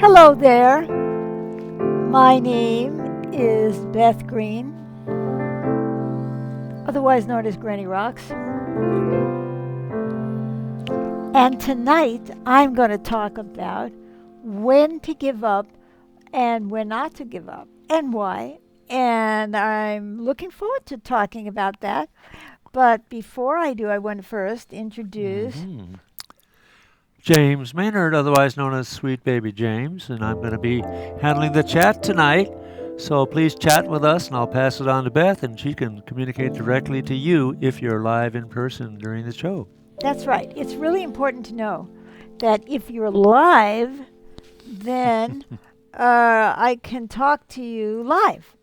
Hello there. My name is Beth Green, otherwise known as Granny Rocks. And tonight I'm going to talk about when to give up and when not to give up and why. And I'm looking forward to talking about that. But before I do, I want to first introduce. James Maynard, otherwise known as Sweet Baby James, and I'm going to be handling the chat tonight. So please chat with us, and I'll pass it on to Beth, and she can communicate directly to you if you're live in person during the show. That's right. It's really important to know that if you're live, then I can talk to you live,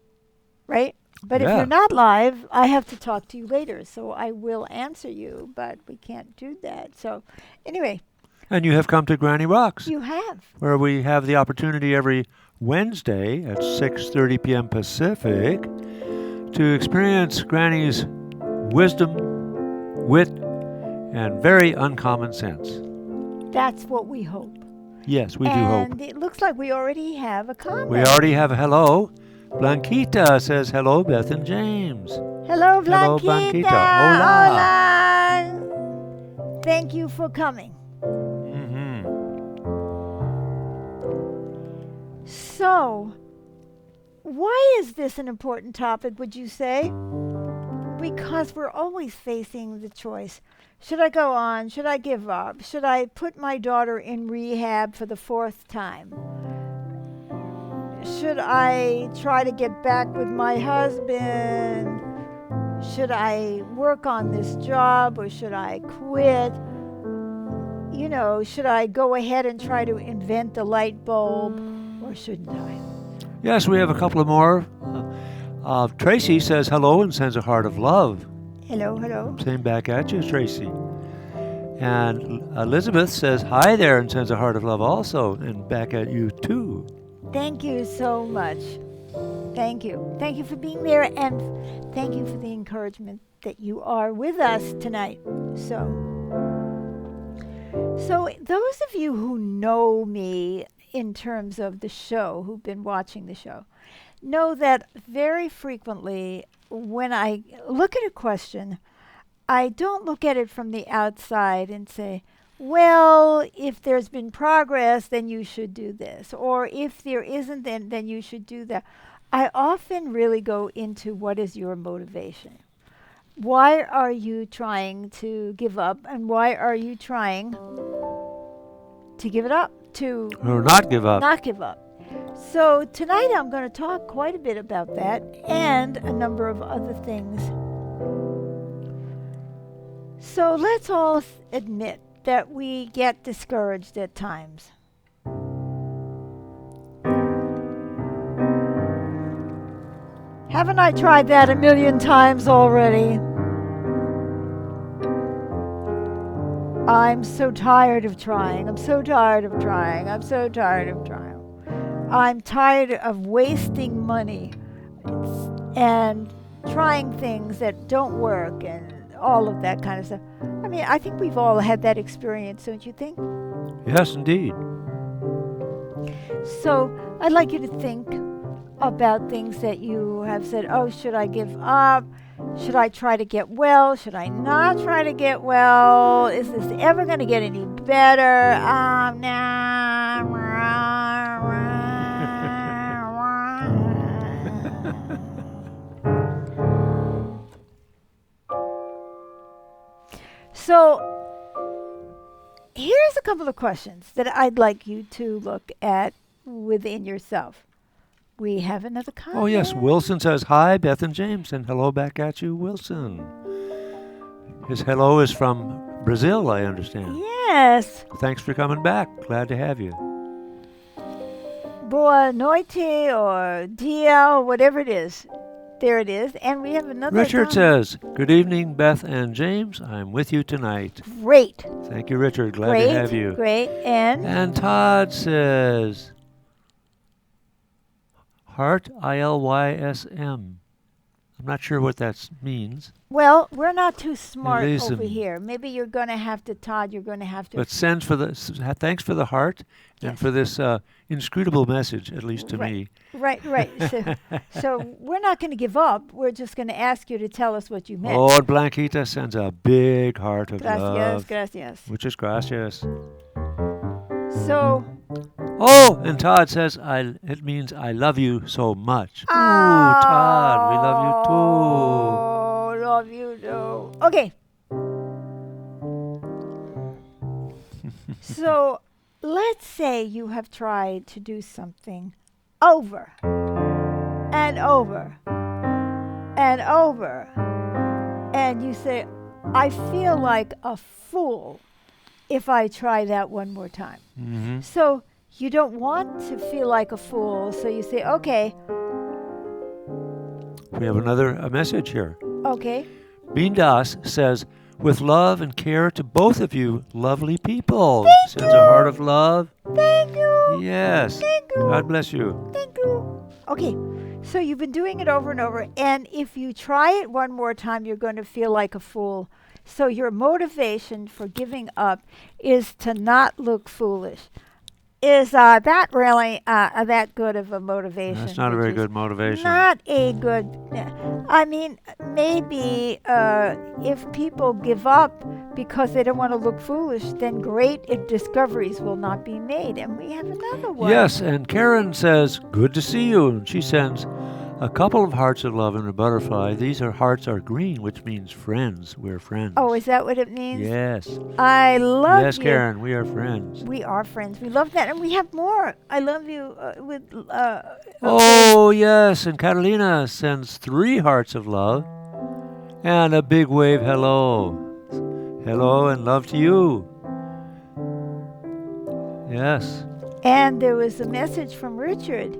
right? But if you're not live, I have to talk to you later. So I will answer you, but we can't do that. So anyway. And you have come to Granny Rocks. You have. Where we have the opportunity every Wednesday at 6:30 p.m. Pacific to experience Granny's wisdom, wit, and very uncommon sense. That's what we hope. Yes, we do hope. And it looks like we already have a comment. We already have a hello. Blanquita says hello, Beth and James. Hello, Blanquita. Hello, Blanquita. Hola. Hola. Thank you for coming. So, why is this an important topic, would you say? Because we're always facing the choice. Should I go on? Should I give up? Should I put my daughter in rehab for the 4th time? Should I try to get back with my husband? Should I work on this job or should I quit? You know, should I go ahead and try to invent the light bulb or shouldn't I? Yes, we have a couple of more. Tracy says hello and sends a heart of love. Hello, hello. Same back at you, Tracy. And Elizabeth says hi there and sends a heart of love also, and back at you too. Thank you so much. Thank you. Thank you for being there, and thank you for the encouragement that you are with us tonight. So those of you who know me in terms of the show, who've been watching the show, know that very frequently when I look at a question, I don't look at it from the outside and say, well, if there's been progress, then you should do this. Or if there isn't, then you should do that. I often really go into what is your motivation. Why are you trying to give up? And why are you trying to give it up? Or not give up. Not give up. So tonight I'm going to talk quite a bit about that and a number of other things. So let's all admit that we get discouraged at times. Haven't I tried that a million times already? I'm so tired of trying. I'm so tired of trying. I'm so tired of trying. I'm tired of wasting money and trying things that don't work and all of that kind of stuff. I mean, I think we've all had that experience, don't you think? Yes, indeed. So I'd like you to think about things that you have said, oh, should I give up? Should I try to get well? Should I not try to get well? Is this ever going to get any better? So here's a couple of questions that I'd like you to look at within yourself. We have another comment. Oh, yes. Wilson says hi, Beth and James, and hello back at you, Wilson. His hello is from Brazil, I understand. Yes. Thanks for coming back. Glad to have you. Boa noite or dia or whatever it is. There it is. And we have another Richard says, good evening, Beth and James. I'm with you tonight. Great. Thank you, Richard. Glad to have you. Great. And Todd says, heart, ILYSM. I'm not sure what that means. Well, we're not too smart least over some- here. Maybe you're going to have to, Todd, you're going to have to. But thanks for the heart and Yes. for this inscrutable message, at least to Right. me. Right. So we're not going to give up. We're just going to ask you to tell us what you meant. Oh, and Blanquita sends a big heart of love, Gracias. which is gracias. So, Oh, and Todd says it means I love you so much. Ooh, Todd, we love oh, love you too. Okay. So, let's say you have tried to do something over and over and over, and you say, I feel like a fool if I try that one more time. you. Mm-hmm. So you don't want to feel like a fool, so you say, okay, We have another message here. okay, Bindas says, with love and care to both of you, lovely people. Thank Sends a heart of love. thank you, Yes. thank you, God bless you. thank you. Okay, so you've been doing it over and over, and if you try it one more time, you're going to feel like a fool. So your motivation for giving up is to not look foolish. Is that really that good of a motivation? That's not a very Which is good motivation. Not a good. I mean, maybe if people give up because they don't want to look foolish, then great discoveries will not be made. And we have another one. Yes, and Karen says, good to see you. And she sends a couple of hearts of love and a butterfly. These hearts are green, which means friends. We're friends. Oh, is that what it means? Yes. I love Yes, you. Karen, we are friends. We are friends. We love that, and we have more. I love you with. Oh, yes, and Catalina sends 3 hearts of love and a big wave hello. Hello and love to you. Yes. And there was a message from Richard,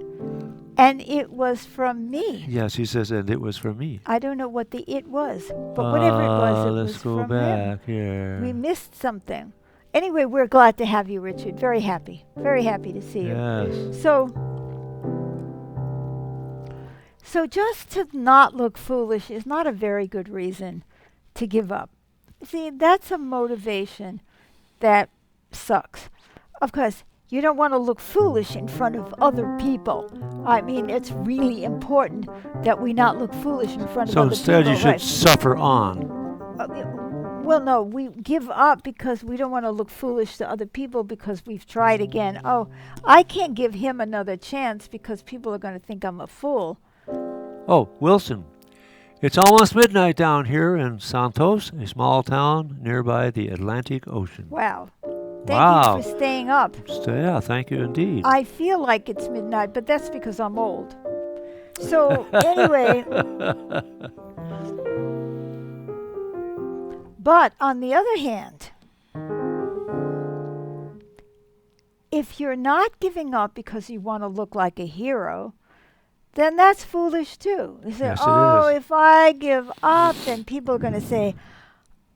and it was from me. Yes, he says, and it was for me. I don't know what the it was, but whatever it was, it let's was go from him. back here. We missed something. Anyway, we're glad to have you, Richard. Very happy to see you. Yes. So just to not look foolish is not a very good reason to give up. See, that's a motivation that sucks. Of course, you don't want to look foolish in front of other people. I mean, it's really important that we not look foolish in front of So other instead, people. you should suffer on. Well, no, we give up because we don't want to look foolish to other people because we've tried again. Oh, I can't give him another chance because people are going to think I'm a fool. Oh, Wilson. It's almost midnight down here in Santos, a small town nearby the Atlantic Ocean. Wow. Thank Wow. you for staying up. So, yeah, thank you indeed. I feel like it's midnight, but that's because I'm old. So, anyway, but on the other hand, if you're not giving up because you want to look like a hero, then that's foolish too. You say, Yes, it oh, is. if I give up, then people are going to say,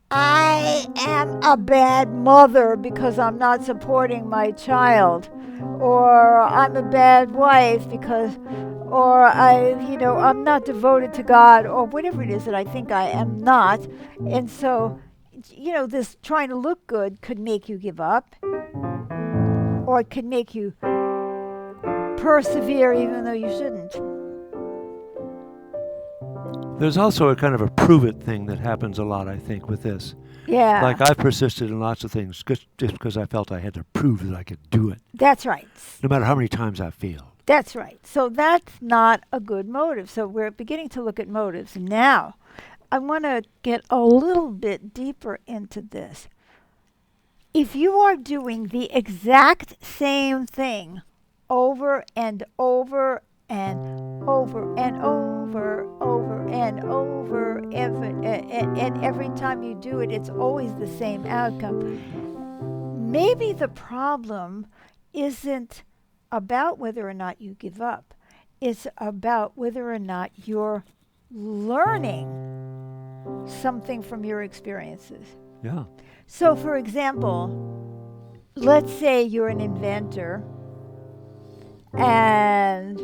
I am a bad mother because I'm not supporting my child. Or I'm a bad wife because, or I'm not devoted to God, or whatever it is that I think I am not. And so, this trying to look good could make you give up, or it could make you persevere even though you shouldn't. There's also a kind of a prove it thing that happens a lot, I think, with this. Yeah. Like I've persisted in lots of things just because I felt I had to prove that I could do it, That's right. no matter how many times I failed. That's right. So that's not a good motive. So we're beginning to look at motives. Now, I want to get a little bit deeper into this. If you are doing the exact same thing over and over and over and over and over, and every time you do it, it's always the same outcome. Maybe the problem isn't about whether or not you give up. It's about whether or not you're learning something from your experiences. Yeah. So, for example, let's say you're an inventor and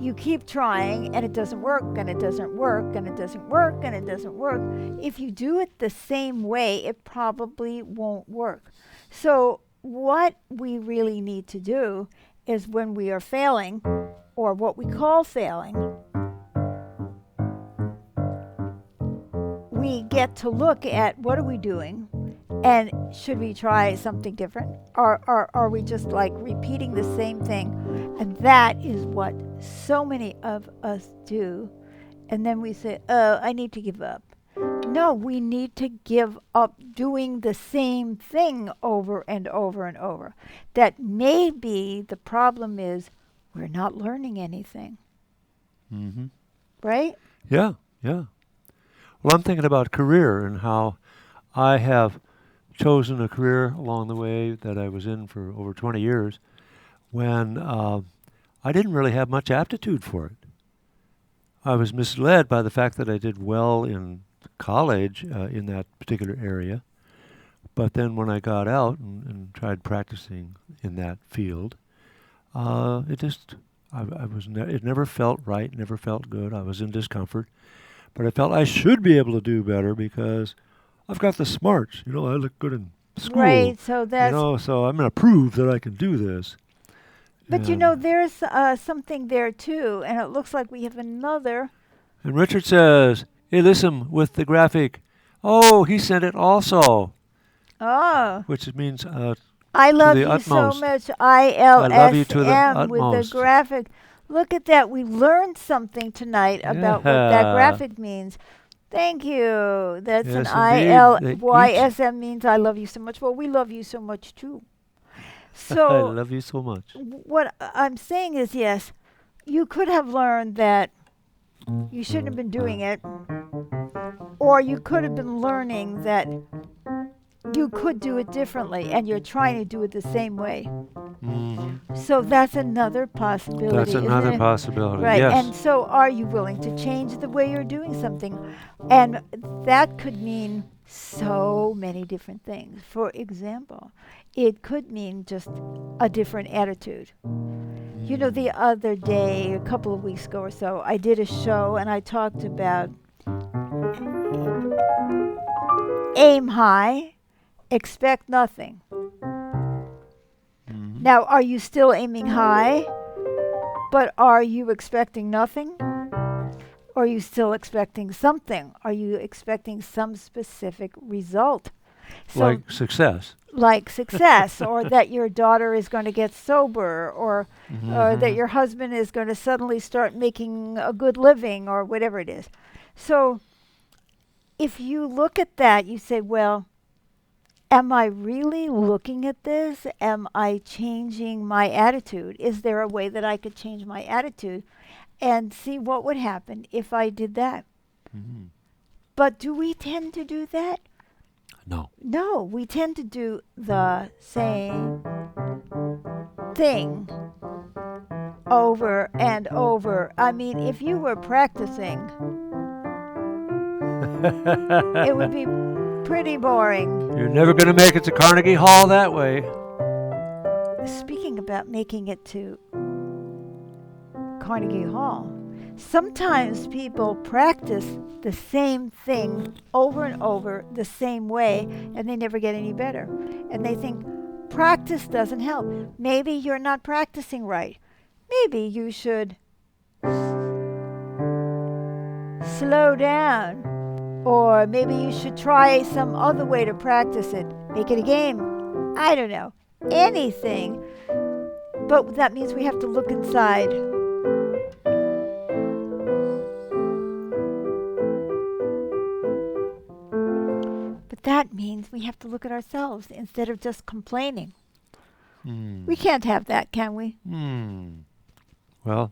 you keep trying and it doesn't work and it doesn't work and it doesn't work and it doesn't work. If you do it the same way, it probably won't work. So, what we really need to do is when we are failing, or what we call failing, we get to look at what are we doing and should we try something different, or are we just like repeating the same thing? And that is what so many of us do. And then we say, oh, I need to give up. No, we need to give up doing the same thing over and over and over. That maybe the problem is we're not learning anything. Mm-hmm. Right? Yeah, yeah. Well, I'm thinking about career and how I have chosen a career along the way that I was in for over 20 years when I didn't really have much aptitude for it. I was misled by the fact that I did well in college in that particular area. But then when I got out and tried practicing in that field, it just, it never felt right, never felt good. I was in discomfort. But I felt I should be able to do better because I've got the smarts. You know, I look good in school. Right, so You that's. know, so I'm going to prove that I can do this. But you know, there's something there too, and it looks like we have another. And Richard says, hey, listen, with the graphic. Oh, he sent it also. Oh. Which means I love you utmost. so much. I love you to the ILSM with the utmost. graphic. Look at that. We learned something tonight about what that Yeah. graphic means. Thank you. That's Yes, an indeed. ILYSM means I love you so much. Well, we love you so much too. I So love you so much. what I'm saying is, yes, you could have learned that you shouldn't have been doing it, or you could have been learning that you could do it differently, and you're trying to do it the same way. Mm-hmm. So that's another possibility. That's isn't another it? possibility. Right. Yes. And so are you willing to change the way you're doing something? And that could mean so many different things. For example, it could mean just a different attitude. You know, the other day, a couple of weeks ago or so, I did a show and I talked about aim high, expect nothing. Mm-hmm. Now, are you still aiming high, but are you expecting nothing? Or are you still expecting something? Are you expecting some specific result? So, Like success. like success, or that your daughter is going to get sober, or that your husband is going to suddenly start making a good living, or whatever it is. So, if you look at that, you say, well, am I really looking at this? Am I changing my attitude? Is there a way that I could change my attitude and see what would happen if I did that? Mm-hmm. But do we tend to do that? No. No, we tend to do the same thing over and over. I mean, if you were practicing, it would be pretty boring. You're never going to make it to Carnegie Hall that way. Speaking about making it to Carnegie Hall, sometimes people practice the same thing over and over the same way, and they never get any better. And they think practice doesn't help. Maybe you're not practicing right. Maybe you should slow down. Or maybe you should try some other way to practice it. Make it a game. I don't know. Anything. But that means we have to look inside. But that means we have to look at ourselves instead of just complaining. We can't have that, can we? Well,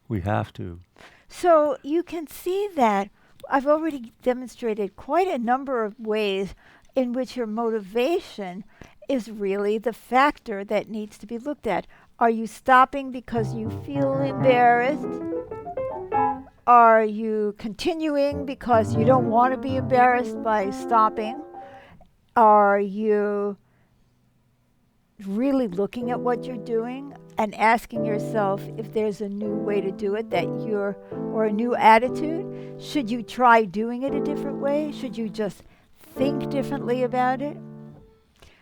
we have to. So you can see that I've already demonstrated quite a number of ways in which your motivation is really the factor that needs to be looked at. Are you stopping because you feel embarrassed? Are you continuing because you don't want to be embarrassed by stopping? Are you really looking at what you're doing and asking yourself if there's a new way to do it or a new attitude? Should you try doing it a different way? Should you just think differently about it?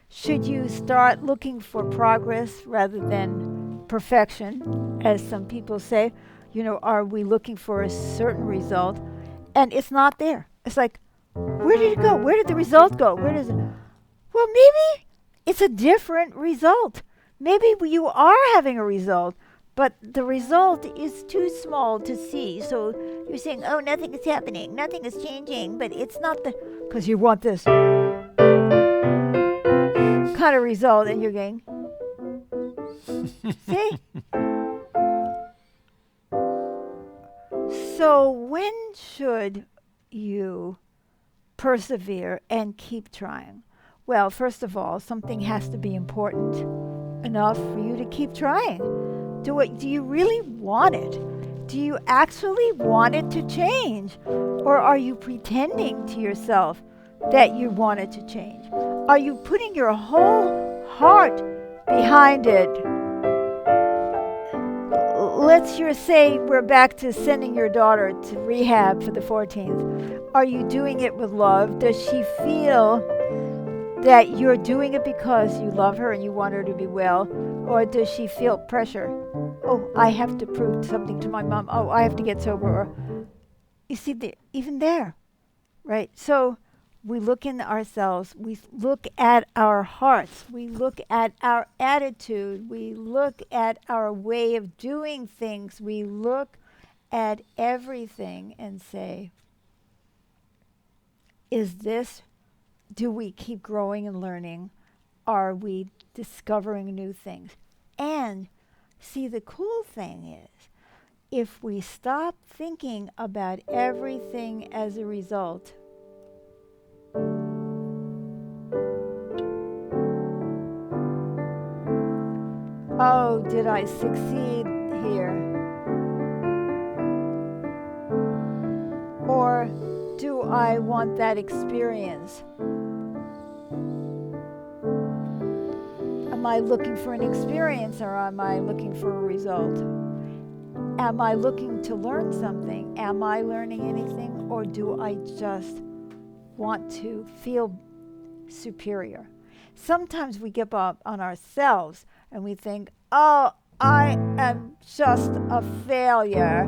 Should you start looking for progress rather than perfection, as some people say? Are we looking for a certain result and it's not there? It's like, where did it go? Where did the result go? Where does it? Well, maybe it's a different result. Maybe you are having a result, but the result is too small to see. So you're saying, oh, nothing is happening, nothing is changing, but it's not because you want this kind of result, and you're going, see? So when should you persevere and keep trying? Well, first of all, something has to be important enough for you to keep trying. Do you really want it? Do you actually want it to change? Or are you pretending to yourself that you want it to change? Are you putting your whole heart behind it? Let's just say we're back to sending your daughter to rehab for the 14th. Are you doing it with love? Does she feel that you're doing it because you love her and you want her to be well? Or does she feel pressure? Oh, I have to prove something to my mom. Oh, I have to get sober. Or, you see, even there, right? So we look in ourselves, we look at our hearts, we look at our attitude, we look at our way of doing things, we look at everything and say, do we keep growing and learning? Are we discovering new things? And see, the cool thing is, if we stop thinking about everything as a result, oh, did I succeed here? Or do I want that experience? Am I looking for an experience or am I looking for a result? Am I looking to learn something? Am I learning anything? Or do I just want to feel superior? Sometimes we give up on ourselves and we think, oh, I am just a failure,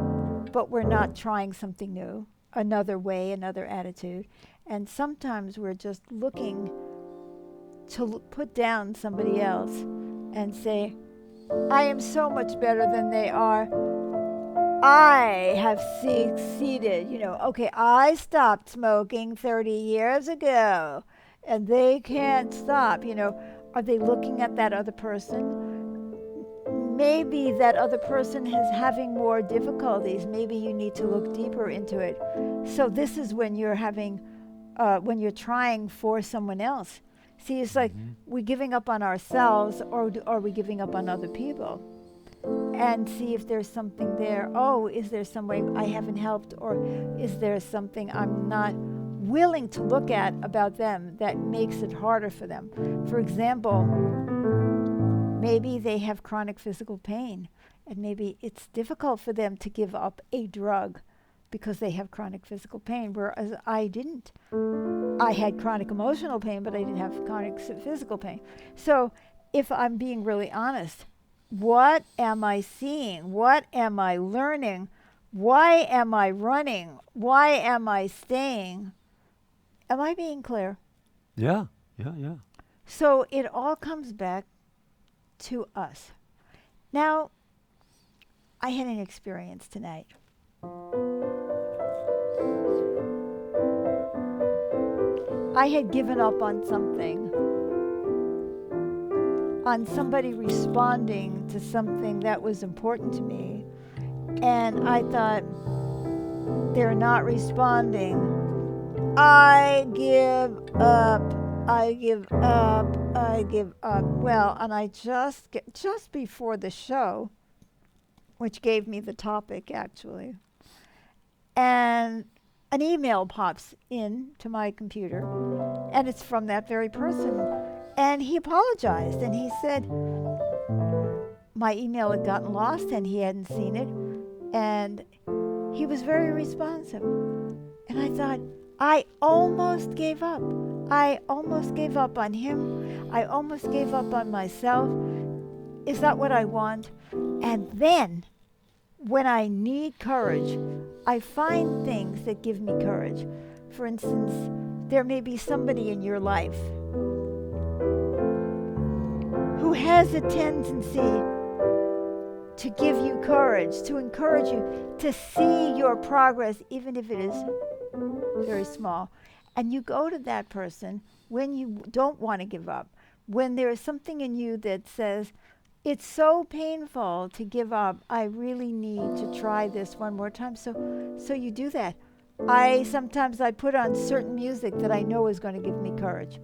but we're not trying something new, another way, another attitude. And sometimes we're just looking to put down somebody else and say, I am so much better than they are. I have succeeded. Okay, I stopped smoking 30 years ago and they can't stop. Are they looking at that other person? Maybe that other person is having more difficulties. Maybe you need to look deeper into it. So this is when you're when you're trying for someone else. See, it's like we're giving up on ourselves, or are we giving up on other people? And see if there's something there. Oh, is there some way I haven't helped? Or is there something I'm not willing to look at about them that makes it harder for them? For example, maybe they have chronic physical pain, and maybe it's difficult for them to give up a drug because they have chronic physical pain, whereas I didn't. I had chronic emotional pain, but I didn't have chronic physical pain. So if I'm being really honest, what am I seeing? What am I learning? Why am I running? Why am I staying? Am I being clear? Yeah. So it all comes back to us. Now, I had an experience tonight. I had given up on something, on somebody responding to something that was important to me. And I thought, they're not responding. I give up. I give up. I give up. Well, and I just before the show, which gave me the topic actually, and an email pops in to my computer, and it's from that very person. And he apologized and he said my email had gotten lost and he hadn't seen it. And he was very responsive. And I thought, I almost gave up. I almost gave up on him. I almost gave up on myself. Is that what I want? And then, when I need courage, I find things that give me courage. For instance, there may be somebody in your life who has a tendency to give you courage, to encourage you, to see your progress, even if it is very small. And you go to that person when you don't want to give up, when there is something in you that says, it's so painful to give up, I really need to try this one more time. So you do that. Sometimes I put on certain music that I know is going to give me courage.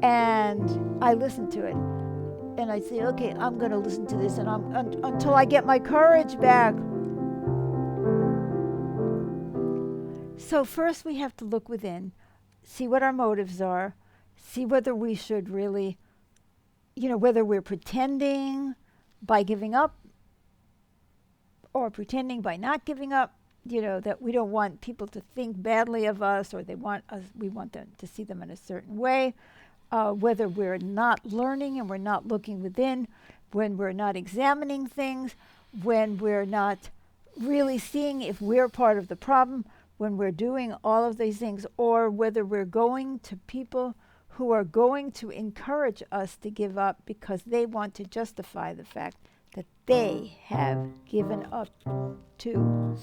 And I listen to it. And I say, okay, I'm going to listen to this and until I get my courage back. So first we have to look within, see what our motives are, see whether we should really, whether we're pretending by giving up or pretending by not giving up, that we don't want people to think badly of us or we want them to see them in a certain way. Whether we're not learning and we're not looking within, when we're not examining things, when we're not really seeing if we're part of the problem, when we're doing all of these things, or whether we're going to people who are going to encourage us to give up because they want to justify the fact that they have given up too.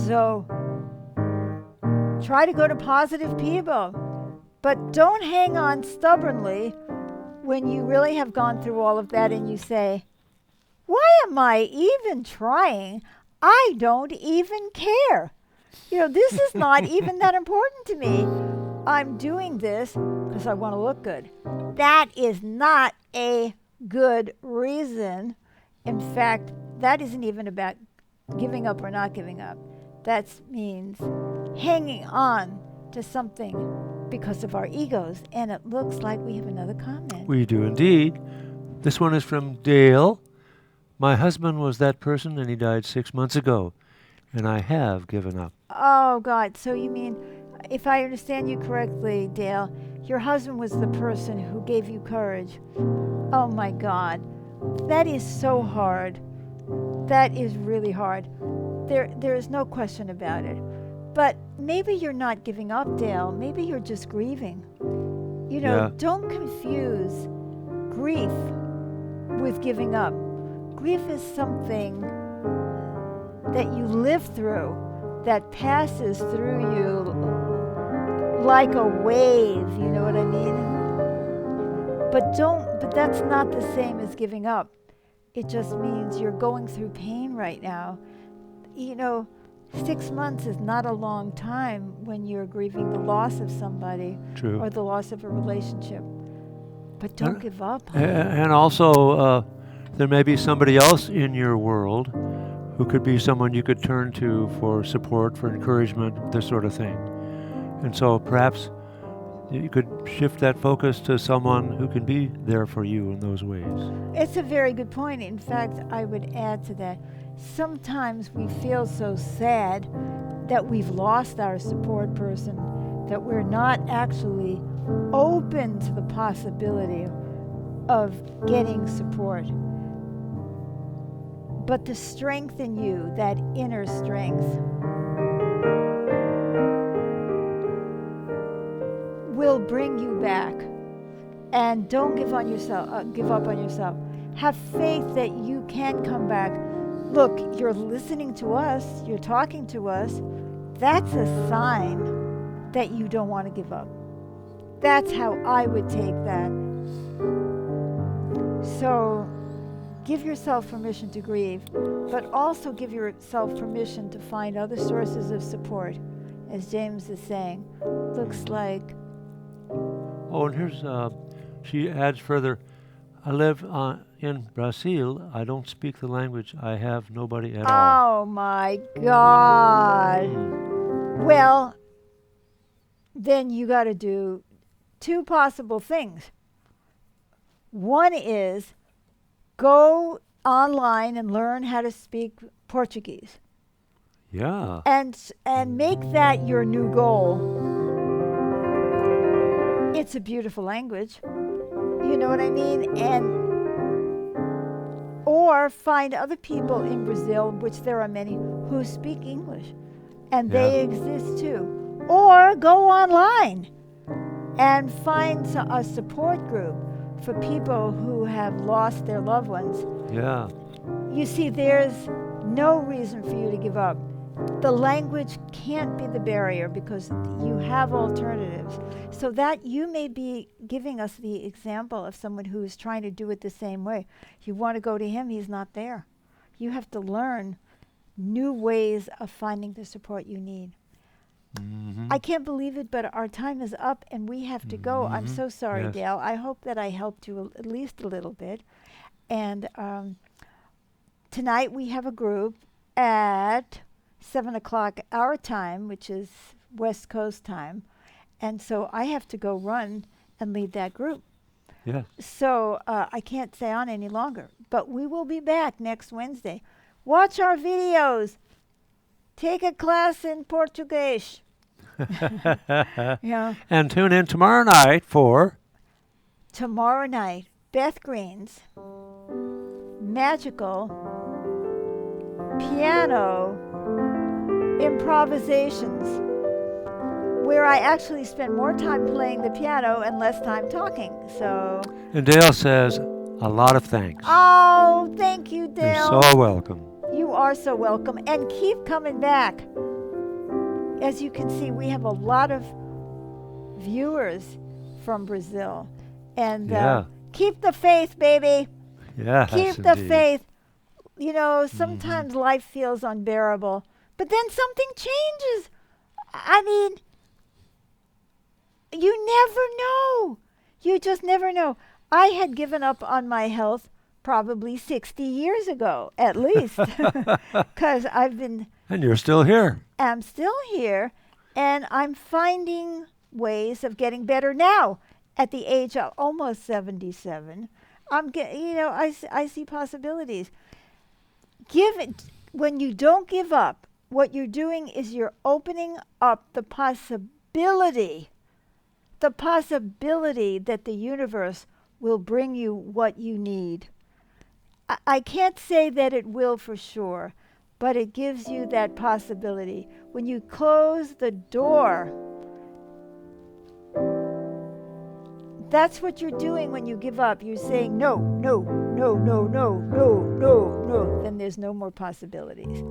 So try to go to positive people. But don't hang on stubbornly when you really have gone through all of that and you say, why am I even trying? I don't even care. This is not even that important to me. I'm doing this because I want to look good. That is not a good reason. In fact, that isn't even about giving up or not giving up. That means hanging on to something because of our egos. And it looks like we have another comment. We do indeed. This one is from Dale. My husband was that person and he died 6 months ago. And I have given up. Oh, God. So you mean, if I understand you correctly, Dale, your husband was the person who gave you courage. Oh, my God. That is so hard. That is really hard. There is no question about it. But maybe you're not giving up, Dale. Maybe you're just grieving. Don't confuse grief with giving up. Grief is something that you live through, that passes through you like a wave, you know what I mean? But that's not the same as giving up. It just means you're going through pain right now. 6 months is not a long time when you're grieving the loss of somebody. True. Or the loss of a relationship. But don't give up. And also, there may be somebody else in your world who could be someone you could turn to for support, for encouragement, this sort of thing. And so perhaps you could shift that focus to someone who can be there for you in those ways. It's a very good point. In fact, I would add to that. Sometimes we feel so sad that we've lost our support person, that we're not actually open to the possibility of getting support. But the strength in you, that inner strength, will bring you back. And don't give up on yourself. Have faith that you can come back. Look, you're listening to us, you're talking to us. That's a sign that you don't want to give up. That's how I would take that. So give yourself permission to grieve, but also give yourself permission to find other sources of support. As James is saying, looks like... Oh, and here's, she adds further, I live in Brazil. I don't speak the language. I have nobody at all. Oh, my God. Well, then you got to do two possible things. One is go online and learn how to speak Portuguese. Yeah. And make that your new goal. It's a beautiful language. You know what I mean? And or find other people in Brazil, which there are many, who speak English, and Yeah. they exist too. Or go online and find a support group for people who have lost their loved ones. Yeah. You see, there's no reason for you to give up. The language can't be the barrier because you have alternatives. So that you may be giving us the example of someone who is trying to do it the same way. You want to go to him, he's not there. You have to learn new ways of finding the support you need. Mm-hmm. I can't believe it, but our time is up and we have to go. I'm so sorry, Yes. Dale. I hope that I helped you at least a little bit. And tonight we have a group at 7 o'clock our time, which is West Coast time. And so I have to go run and lead that group. Yeah. So I can't stay on any longer. But we will be back next Wednesday. Watch our videos. Take a class in Portuguese. Yeah. And tune in tomorrow night for Tomorrow night, Beth Green's magical piano improvisations, where I actually spend more time playing the piano and less time talking. So, and Dale says a lot of thanks. oh, thank you, Dale. You're so welcome. You are so welcome. And keep coming back. As you can see, we have a lot of viewers from Brazil. And Yeah. keep the faith, baby. Yes, Keep the indeed. faith. You know, sometimes life feels unbearable, but then something changes. I mean, you never know. You just never know. I had given up on my health probably 60 years ago, at least, because And you're still here. I'm still here, and I'm finding ways of getting better now at the age of almost 77. I see possibilities. When you don't give up, what you're doing is you're opening up the possibility that the universe will bring you what you need. I can't say that it will for sure, but it gives you that possibility. When you close the door, that's what you're doing when you give up. You're saying no, no, no, no, no, no, no, no. Then there's no more possibilities.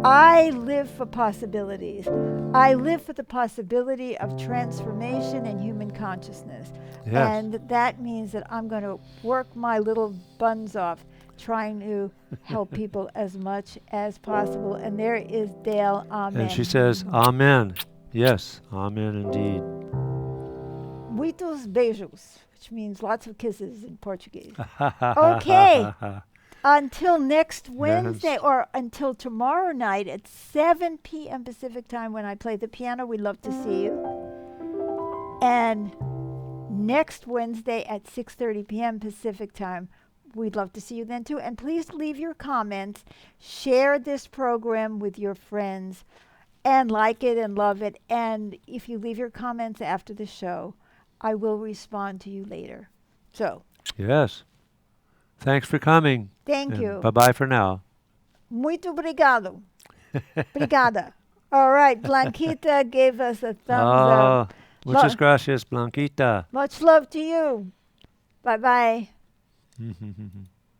I live for possibilities. I live for the possibility of transformation in human consciousness. Yes. And that means that I'm going to work my little buns off trying to help people as much as possible. And there is Dale. Amen. And she says, Amen. Yes, Amen indeed. Muitos beijos, which means lots of kisses in Portuguese. Okay. Until next Wednesday, or until tomorrow night at 7 p.m. Pacific time when I play the piano, we'd love to see you. And next Wednesday at 6:30 p.m. Pacific time, we'd love to see you then too. And please leave your comments, share this program with your friends, and like it and love it. And if you leave your comments after the show, I will respond to you later. So, Yes. Thanks for coming. thank you. Bye-bye for now. Muito obrigado. Obrigada. All right, Blanquita gave us a thumbs up. Muchas gracias, Blanquita. Much love to you. Bye-bye.